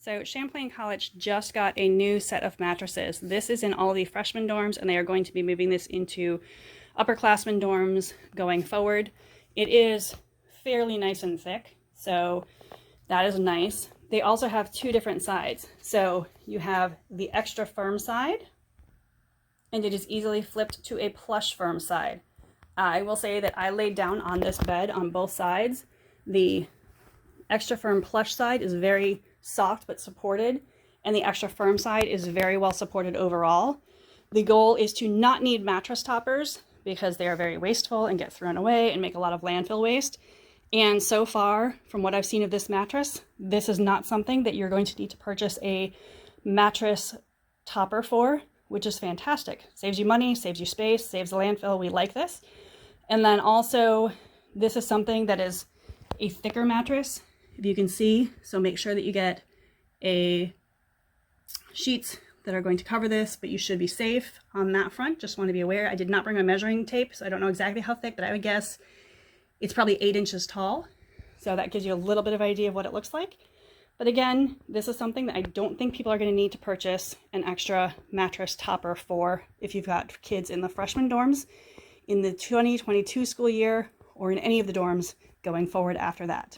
So Champlain College just got a new set of mattresses. This is in all the freshman dorms, and they are going to be moving this into upperclassmen dorms going forward. It is fairly nice and thick, so that is nice. They also have two different sides. So you have the extra firm side, and it is easily flipped to a plush firm side. I will say that I laid down on this bed on both sides. The extra firm plush side is very soft but supported, and the extra firm side is very well supported overall. The goal is to not need mattress toppers because they are very wasteful and get thrown away and make a lot of landfill waste. And so far, from what I've seen of this mattress, this is not something that you're going to need to purchase a mattress topper for, which is fantastic. Saves you money, saves you space, saves the landfill. We like this. And then also, this is something that is a thicker mattress, if you can see. So make sure that you get sheets that are going to cover this, but you should be safe on that front. Just want to be aware. I did not bring my measuring tape, so I don't know exactly how thick, but I would guess it's probably 8 inches tall. So that gives you a little bit of idea of what it looks like. But again, this is something that I don't think people are going to need to purchase an extra mattress topper for if you've got kids in the freshman dorms in the 2022 school year or in any of the dorms going forward after that.